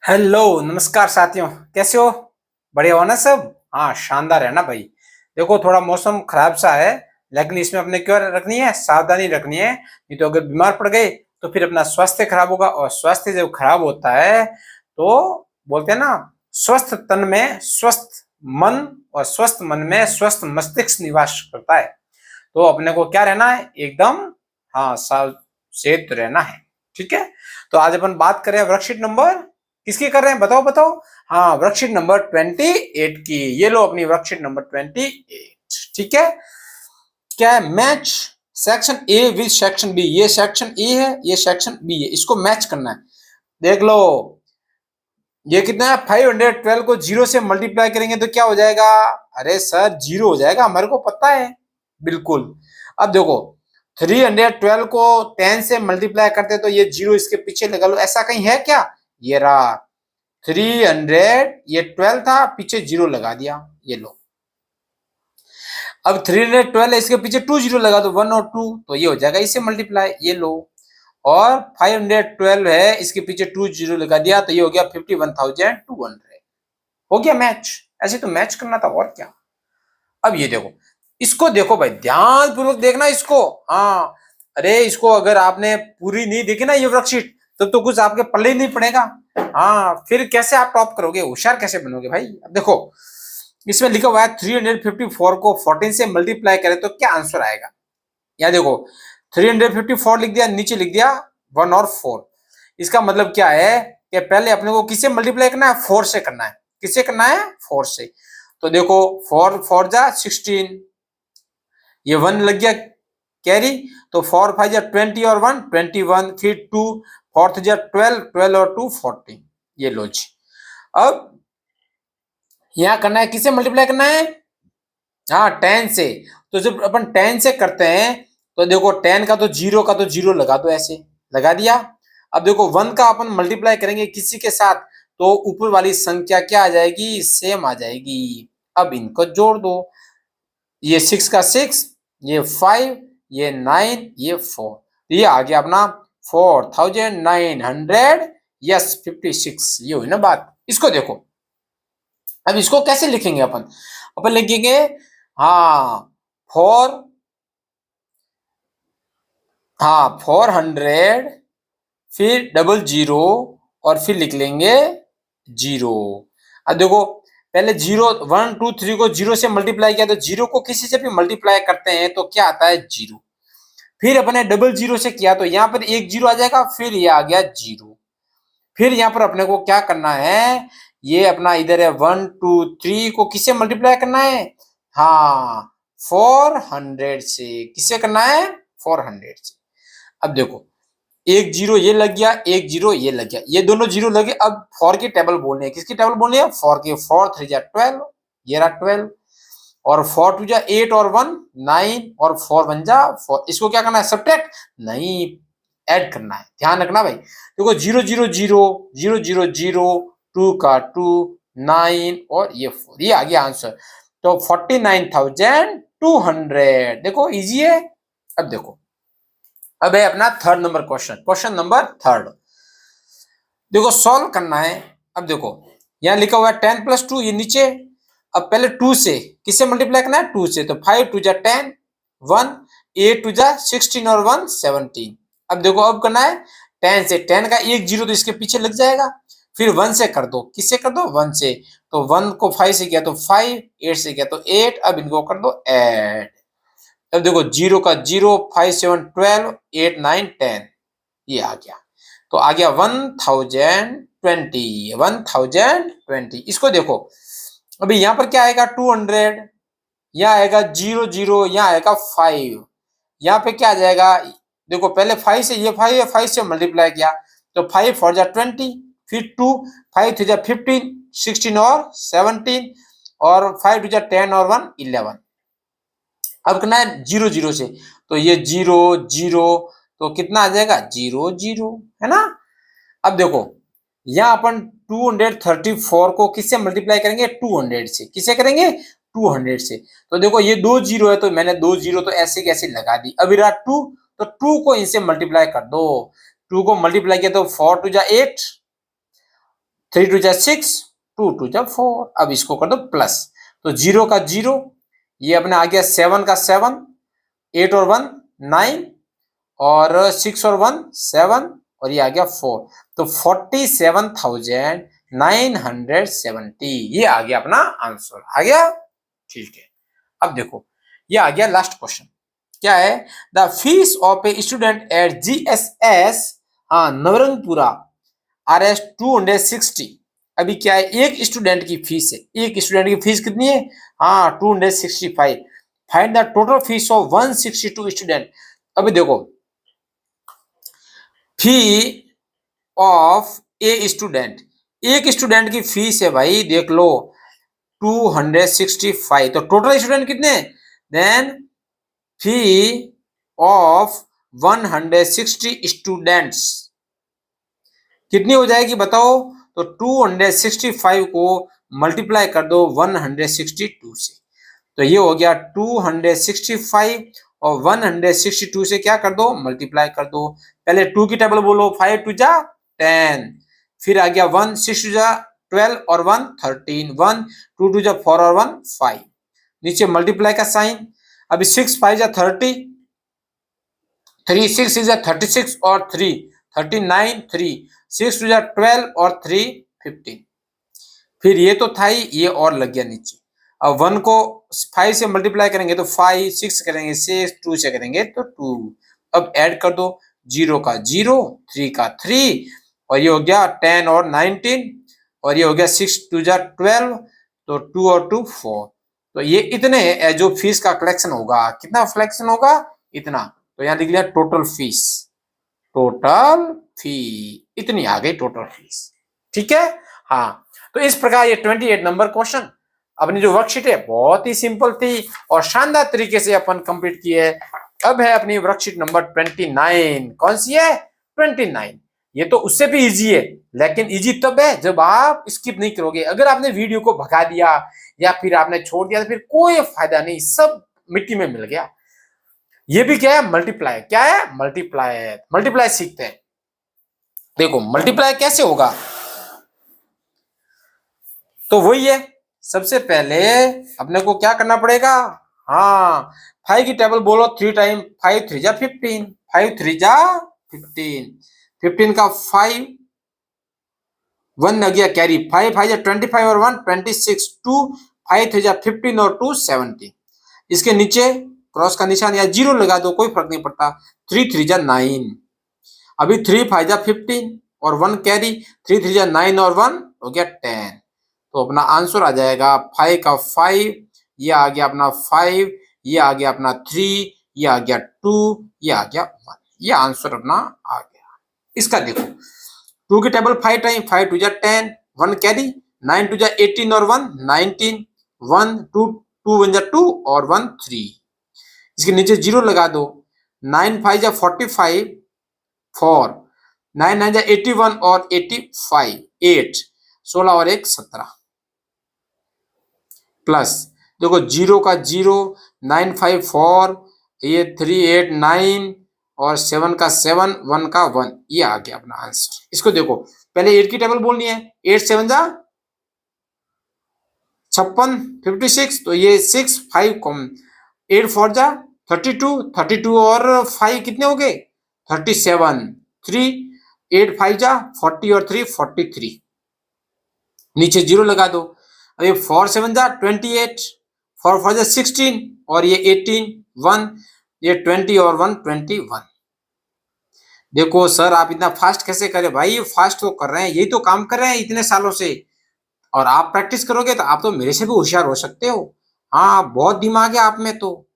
Hello नमस्कार साथियों, कैसे हो? बढ़िया हो ना सब? हाँ, शानदार है ना भाई। देखो, थोड़ा मौसम खराब सा है, लेकिन इसमें अपने क्यों रखनी है, सावधानी रखनी है। नहीं तो अगर बीमार पड़ गए तो फिर अपना स्वास्थ्य खराब होगा, और स्वास्थ्य जब खराब होता है तो बोलते हैं ना, स्वस्थ तन में स्वस्थ मन, और स्वस्थ मन में स्वस्थ मस्तिष्क निवास करता है। तो अपने को क्या रहना है, एकदम हाँ सावचेत रहना है। ठीक है। तो आज अपन बात करें वर्कशीट नंबर किसकी कर रहे हैं, बताओ बताओ। हाँ, वर्कशीट नंबर 28 की। ये लो अपनी वर्कशीट नंबर 28। ठीक है। क्या है? Match section A with section B. ये सेक्शन ए है, ये सेक्शन बी है, इसको मैच करना है। देख लो, ये कितना है? 512 को जीरो से मल्टीप्लाई करेंगे तो क्या हो जाएगा? अरे सर, जीरो हो जाएगा, हमारे को पता है बिल्कुल। अब देखो, 312 को 10 से मल्टीप्लाई करते तो ये जीरो इसके पीछे लगा लो, ऐसा कहीं है क्या? ये रहा 300, ये 12 था, पीछे जीरो लगा दिया, ये लो। अब 312 है, इसके पीछे 2 जीरो लगा दो, 1 और 2, तो ये हो जाएगा इससे मल्टीप्लाई, ये लो। और 512 है, इसके पीछे 2 जीरो लगा दिया, तो ये हो गया 51,200। हो गया मैच। ऐसे तो मैच करना था, और क्या। अब ये देखो, इसको देखो भाई, ध्यान पूर्वक देखना इसको। हाँ, अरे इसको अगर आपने पूरी नहीं देखी ना ये वर्कशीट, तो कुछ आपके पल्ले ही नहीं पड़ेगा। हाँ, फिर कैसे आप टॉप करोगे, होशियार कैसे बनोगे भाई? अब देखो, इसमें लिखा हुआ है 354 को 14 से मल्टीप्लाई करें तो क्या आंसर आएगा। यहाँ देखो, 354 लिख दिया, नीचे लिख दिया 1 और 4। इसका मतलब क्या है कि पहले अपने को किससे मल्टीप्लाई करना है? 4 से करना है। किससे करना है? 4 से। तो देखो, 4 4 जा 16, ये 1 लग गया कैरी, तो 4 5 जा 20 और 1 21, फिर 2 4 जा 12 12 और 2 14। ये लो जी। अब यहाँ करना है, किससे मल्टीप्लाई करना है? हाँ, 10 से। तो जब अपन 10 से करते हैं तो देखो, 10 का तो जीरो का तो जीरो लगा दो, ऐसे लगा दिया। अब देखो, 1 का अपन मल्टीप्लाई करेंगे किसी के साथ, तो ऊपर वाली संख्या क्या आ जाएगी? सेम आ जाएगी। अब इनको जोड़ दो, ये 6 का 6, ये 5, ये 9, ये 4, तो ये आ गया अपना 4900, यस 56। ये हुई ना बात। इसको देखो, अब इसको कैसे लिखेंगे अपन? अपन लिखेंगे, हाँ, 4, हाँ 400, फिर डबल जीरो, और फिर लिख लेंगे जीरो। अब देखो, पहले जीरो 1 2 3 को जीरो से मल्टीप्लाई किया, तो जीरो को किसी से भी मल्टीप्लाई करते हैं तो क्या आता है? जीरो। फिर अपने डबल जीरो से किया तो यहाँ पर एक जीरो आ जाएगा, फिर ये आ गया जीरो। फिर यहाँ पर अपने को क्या करना है? ये अपना इधर है 1 2 3 को किससे मल्टीप्लाई करना है? हाँ, 400 से। किससे करना है? 400 से। अब देखो, एक जीरो ये लग गया, एक जीरो ये लग गया, ये दोनों जीरो लगे। अब 4 की टेबल बोलनी है। किसकी टेबल बोलनी है? 4 की। 4 3 जा 12, ये रहा 12, और 4 2 जा 8 और 1 9, और 4 1 जा 4। इसको क्या करना है? सब्ट्रैक्ट नहीं, ऐड करना है। ध्यान रखना भाई। देखो, 0 0 0 0 0 0, 2 का 2, 9 और ये 4, ये आ गया आंसर। तो 49,200। देखो, इजी है। अब देखो, अब है अपना third number question, question number third. देखो, सॉल्व करना है। अब देखो, यहाँ लिखा हुआ है 10 प्लस 2, ये नीचे। अब पहले 2 से किससे मल्टीप्लाई करना है? 2 से। तो 5 2 जा 10, 1 8 2 जा 16 और 1 17। अब देखो, अब करना है 10 से। 10 का एक जीरो तो इसके पीछे लग जाएगा, फिर 1 से कर दो। किससे कर दो? 1 से। तो 1 को 5 से किया तो 5, 8 से किया तो 8। अब इनको कर दो ऐड। अब देखो, जीरो का जीरो, 5 7 12, 8 9 10, ये आ गया। तो आ गया 1020, 1020। इसको देखो, अभी यहाँ पर क्या आएगा? 200, यहाँ आएगा 0 0, यहाँ आएगा 5, यहाँ पे क्या आ जाएगा? देखो, पहले 5 से, ये 5 है, 5 से मल्टीप्लाई किया तो 5 4 जा 20, फिर 2 5 3 जा 15 16 और 17, और 5 2 जा 10 और 1 11। अब करना है 0 0 से, तो ये 0 0, तो कितना आ जाएगा? 0 0, है ना। अब देखो, यहाँ अपन 234 को किससे मल्टीप्लाई करेंगे? 200 से। किससे करेंगे? 200 से। तो देखो, ये 2 जीरो है, तो मैंने 2 जीरो तो ऐसे कैसे लगा दी। अब रहा 2, तो 2 को इनसे मल्टीप्लाई कर दो। 2 को मल्टीप्लाई किया तो 4 2 जा 8, 3 टू जा 6, 2 टू जा 4। अब इसको कर दो प्लस, तो 0 का 0, ये अपने आ गया 7 का 7, 8 और 1 9, और 6 और 1 7, और ये आ गया 4। तो 47,970 ये आ गया अपना आंसर। आ गया, ठीक है। अब देखो ये आ गया लास्ट क्वेश्चन, क्या है, the fees of a student at GSS Navrangpura RS 260। अभी क्या है, एक स्टूडेंट की फीस है, एक स्टूडेंट की फीस कितनी है, 265। Find the total fees of 162 student. अभी देखो फी ऑफ ए स्टूडेंट, एक स्टूडेंट की फीस है भाई, देख लो 265, तो टोटल स्टूडेंट कितने, देन फी ऑफ 160 स्टूडेंट्स कितनी हो जाएगी बताओ, तो 265 को मल्टीप्लाई कर दो 162 से, तो ये हो गया 265 और 162 से क्या कर दो, मल्टीप्लाई कर दो। पहले 2 की टेबल बोलो, 5 टू जा 10, फिर आ गया 1 6 टू जा 12 और 1 13, 1 2 टू जा 4 और 1 5, नीचे मल्टीप्लाई का साइन। अभी 6 5 जा 30, 3 6 6 जा 36 और 3 39, 3 6 टू जा 12 और 3 15, फिर ये तो था ही, ये और लग गया नीचे। अब 1 को 5 से मल्टीप्लाई करेंगे तो 5, 6 करेंगे 6, 2 से करेंगे तो 2। अब ऐड कर दो, 0 का 0, 3 का 3, और ये हो गया 10 और 19, और ये हो गया 6 2 जा 12, तो 2 और 2 4। तो ये इतने जो फीस का कलेक्शन होगा, कितना कलेक्शन होगा, इतना। तो यहाँ लिख लिया टोटल फीस, टोटल फी इतनी आ गई टोटल फीस, ठीक है। हाँ, तो इस प्रकार ये 28 नंबर क्वेश्चन अपनी जो वर्कशीट है बहुत ही सिंपल थी और शानदार तरीके से अपन कंप्लीट किए। अब है अपनी वर्कशीट नंबर 29। कौन सी है, 29। ये तो उससे भी इजी है, लेकिन इजी तब है जब आप स्किप नहीं करोगे। अगर आपने वीडियो को भगा दिया या फिर आपने छोड़ दिया तो फिर कोई फायदा नहीं, सब मिट्टी में मिल गया। ये भी क्या है, मल्टीप्लाई। क्या है, मल्टीप्लाई। मल्टीप्लाई सीखते हैं। देखो मल्टीप्लाई कैसे होगा, तो वही है, सबसे पहले अपने को क्या करना पड़ेगा, 5 की टेबल बोलो 3 टाइम, 5 3 जा 15, 5 3 जा 15, 15 का 5, 1 लग गया कैरी, 5 5 जा 25 और 1 26, 2 5 3 जा 15 और 2 17। इसके नीचे क्रॉस का निशान या 0 लगा दो, कोई फर्क नहीं पड़ता। 3 3 जा 9, अभी 3 5 जा 15 और 1 कैरी, 3 3 जा 9 और 1 हो गया 10। तो अपना आंसर आ जाएगा 5 का 5, ये आ गया अपना 5, ये आ गया अपना 3, ये आ गया 2, ये आ गया 1। ये आंसर अपना आ गया। इसका देखो 2 की टेबल 5 टाइम, 5 2 जा 10, 1 कैरी, 9 2 जा 18 और 1 19, 1 2 2 1 जा 2 और 1 3। इसके नीचे 0 लगा दो, 9 5 जा 45, 4 9 9 जा 81 और 85, 8 16 और 1 17, प्लस देखो 0 का 0, 9 5 4, ये 3 8 9 और 7 का 7, 1 का 1, ये आ गया अपना आंसर। इसको देखो पहले 8 की टेबल बोलनी है, 8 7 जा 56, 56, तो ये 6 5 कम, 8 4 जा 32, 32 और 5 कितने हो गए 37, 3 8 5 जा 40 और 3 43, नीचे 0 लगा दो। अभी 4 7 जा 28, 4 4 जा 16 और ये 18, 1 ये 20 और 1 21। देखो सर आप इतना फास्ट कैसे करें, भाई फास्ट तो कर रहे हैं, यही तो काम कर रहे हैं इतने सालों से, और आप प्रैक्टिस करोगे तो आप तो मेरे से भी होशियार हो सकते हो। हाँ बहुत दिमाग है आप में, तो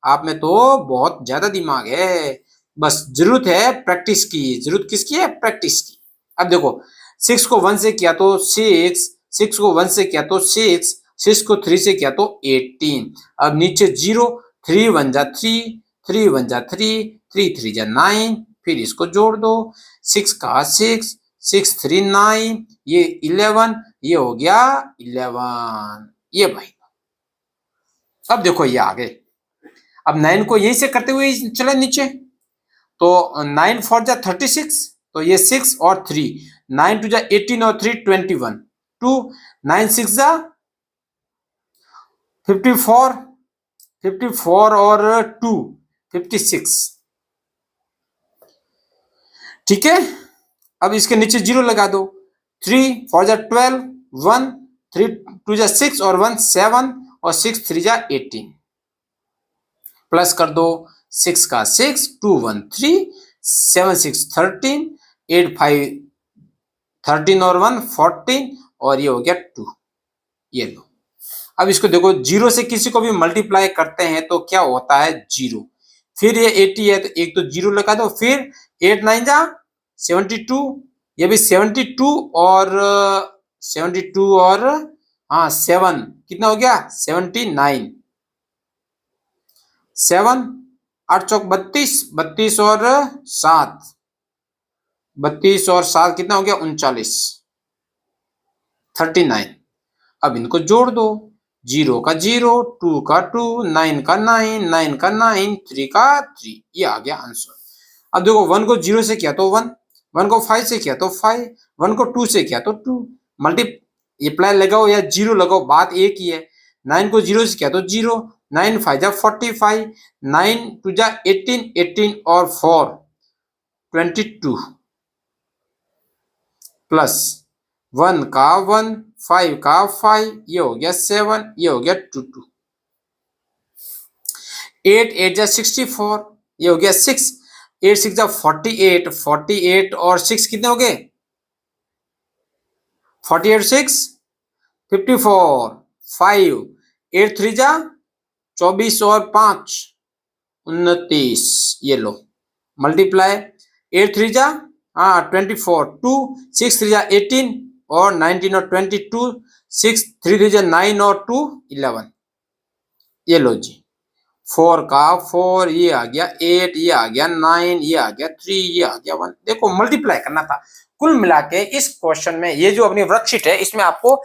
आप में तो बहुत ज्यादा दिमाग है, बस जरूरत है प्रैक्टिस की। जरूरत किसकी है, प्रैक्टिस की। अब देखो 6 को 1 से किया तो 6, 6 को 1 से किया तो 6, 6 को 3 से किया तो 18। अब नीचे 0, 3 1 जा 3, 3 1 जा 3, 3 3 जा 9, फिर इसको जोड़ दो, 6 का 6, 6 3 9, ये 11, ये हो गया 11, ये भाई। अब देखो ये आ गए। अब 9 को यहीं से करते हुए चले नीचे, तो 9 4 जा 36, तो ये 6 और 3, 9 टू जा 18 और 3 21, 2 9 6 जा 54, 54 और 2 56। ठीक है, अब इसके नीचे 0 लगा दो। 3 4 जा 12, 1 3 2 जा 6 और 1 7 और 6 3 जा 18, प्लस कर दो 6 का 6, 2 1 3, 7 6 13, 8 5 13 और 1 14 और ये हो गया 2। ये लो, अब इसको देखो, 0 से किसी को भी मल्टीप्लाई करते हैं तो क्या होता है 0, फिर ये 80 है तो एक तो 0 लगा दो, फिर 8 9 जा 72, ये भी 72 और 72 और हाँ 7 कितना हो गया 79, 7 8 चौक 32, 32 और 7, 32 और 7 कितना हो गया 39, 39। अब इनको जोड़ दो, 0 का 0, 2 का 2, 9 का 9, 9 का 9, 3 का 3, ये आ गया आंसर। अब देखो 1 को 0 से किया तो 1, 1 को 5 से किया तो 5, 1 को 2 से किया तो 2, मल्टीप्लाई लगाओ या 0 लगाओ, बात एक ही है। 9 को 0 से किया तो 0, 9 5 जा 45, 9 2 जा 18, 18 और 4 22, प्लस 1 का 1, 5 का 5, ये हो गया 7, ये हो गया 2 2, 8 8 जा 64, ये हो गया 6, 8 6 जा 48, 48 और 6 कितने हो गए 48 6 54, 5 8 3 जा 24 और 5 29, ये लो मल्टीप्लाई 8 3 जा 24, 2 6 3 जा 18 और 19 और 22, 6 3 3 जा 9 और 2 11, ये लो जी 4 का 4, ये आ गया 8, ये आ गया 9, ये आ गया 3, ये आ गया 1। देखो मल्टीप्लाई करना था। कुल मिला के इस क्वेश्चन में ये जो अपनी वर्कशीट है इसमें आपको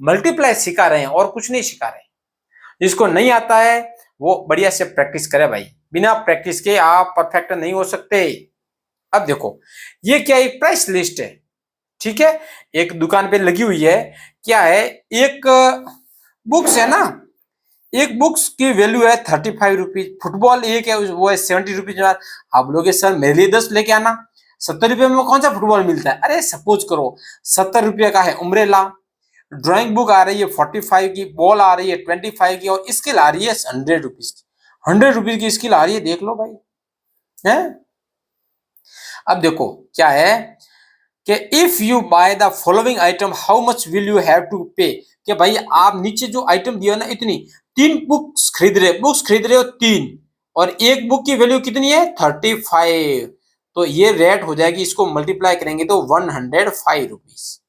मल्टीप्लाई सिखा रहे हैं और कुछ नहीं सिखा रहे हैं। जिसको नहीं आता है वो बढ़िया से प्रैक्टिस करे भाई, बिना प्रैक्टिस के आप परफेक्ट नहीं हो सकते। अब देखो ये क्या एक प्राइस लिस्ट है, ठीक है, एक दुकान पे लगी हुई है। क्या है, एक बुक्स है ना, एक बुक्स की वैल्यू है 35 रुपीज, फुटबॉल एक है वो है 70 रुपीज। आप लोग सर मेरे लिए 10 लेके आना, 70 रुपये में कौन सा फुटबॉल मिलता है। अरे सपोज करो 70 रुपये का है उम्ब्रेला, ड्राइंग बुक आ रही है 45 की, बॉल आ रही है 25 की और स्केल आ रही है 100 रुपीज की, 100 रुपीज की स्केल आ रही है, देख लो भाई है। अब देखो क्या है कि if you buy the following item how much will you have to pay, कि भाई आप नीचे जो आइटम दिया ना इतनी, 3 बुक्स खरीद रहे हो 3 और एक बुक की वैल्यू कितनी है 35, तो ये रेट हो जाएगी, इसको मल्टीप्लाई करेंगे तो 105 रुपीज।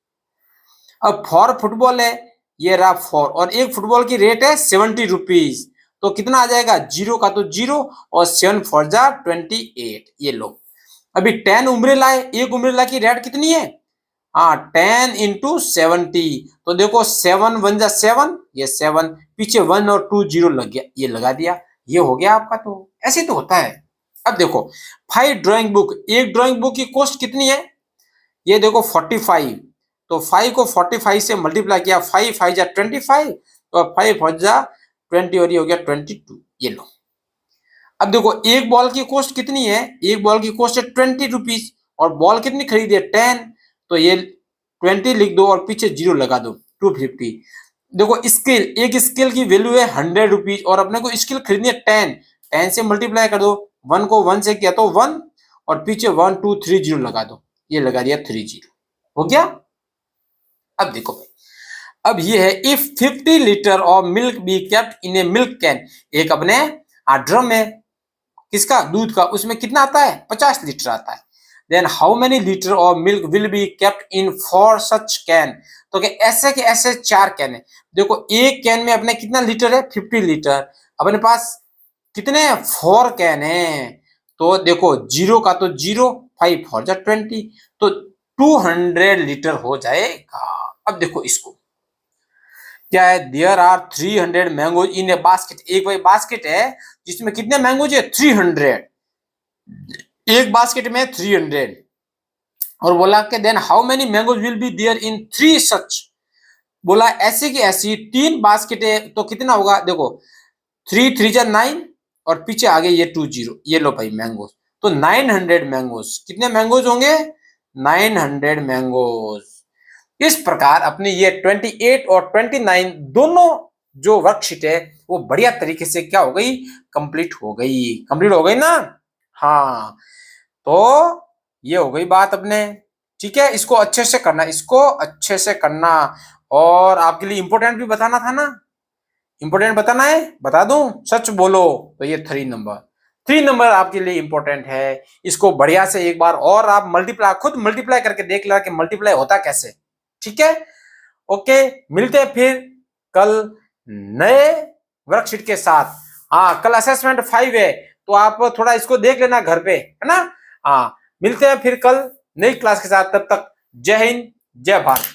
अब फॉर फुटबॉल है, ये रहा 4 और एक फुटबॉल की रेट है 70 रुपीज, तो कितना आ जाएगा 0 का तो 0 और 7 4 जा 28, ये लो। अभी 10 उम्ब्रेला है, एक उम्ब्रेला की रेट कितनी है 10 इंटू 70, तो देखो 7 1 जा 7, ये 7 पीछे 1 और 2 0 लग गया, ये लगा दिया, ये हो गया आपका। तो ऐसे तो होता है। अब देखो 5 ड्राइंग बुक, एक ड्राइंग बुक की कॉस्ट कितनी है, ये देखो 45, तो 5 को 45 से मल्टीप्लाई किया, 5 5 जा 25 और 5 4 जा 20 और ये हो गया 22, ये लो। अब देखो एक बॉल की कॉस्ट कितनी है, एक बॉल की कॉस्ट है 20 रुपीज और बॉल कितनी खरीदी है 10, तो ये 20 लिख दो और पीछे 0 लगा दो 250। देखो स्केल, एक स्केल की वैल्यू है 100 रुपीज और अपने को स्केल खरीदनी है 10 से मल्टीप्लाई कर दो, 1 को 1 से किया तो 1 और पीछे 1 2 3 0 लगा दो, ये लगा दिया 30, हो गया। अब देखो भाई, अब ये है if 50 litre of milk B kept in A milk can, एक अपने ड्रम है किसका दूध का, उसमें कितना आता है 50 लीटर आता है, then how many litre of milk will be kept in 4 such can, तो के ऐसे 4 कैन है। देखो एक कैन में अपने कितना लीटर है 50 लीटर, अपने पास कितने 4 कैन है, तो देखो 0 का तो 0, 5 4 जा 20, तो 200 लीटर हो जाएगा। अब देखो इसको क्या है, there are 300 mangoes in a basket, एक भाई बास्केट है जिसमें कितने मैंगोज है 300, एक बास्केट में 300 और बोला कि then how many mangoes will be there in 3 such, बोला ऐसी की ऐसी 3 बास्केटें तो कितना होगा, देखो 3 3 जा 9 और पीछे आगे ये 20, ये लो भाई मैंगोज, तो 900 मैंगोज, कितने मैंगोज होंगे 900 मैंगोज। इस प्रकार अपनी ये 28 और 29 दोनों जो वर्कशीट है वो बढ़िया तरीके से क्या हो गई, कंप्लीट हो गई, कंप्लीट हो गई ना। हाँ तो ये हो गई बात अपने, ठीक है, इसको अच्छे से करना, इसको अच्छे से करना। और आपके लिए इंपॉर्टेंट भी बताना था ना, इंपॉर्टेंट बताना है, बता दूं, सच बोलो तो ये 3 नंबर आपके लिए इंपॉर्टेंट है। इसको बढ़िया से एक बार और आप मल्टीप्लाई, खुद मल्टीप्लाई करके देख लो कि मल्टीप्लाई होता कैसे, ठीक है। ओके, मिलते हैं फिर कल नए वर्कशीट के साथ। हाँ कल असेसमेंट 5 है तो आप थोड़ा इसको देख लेना घर पे, है ना। हाँ मिलते हैं फिर कल नई क्लास के साथ, तब तक जय हिंद जय भारत।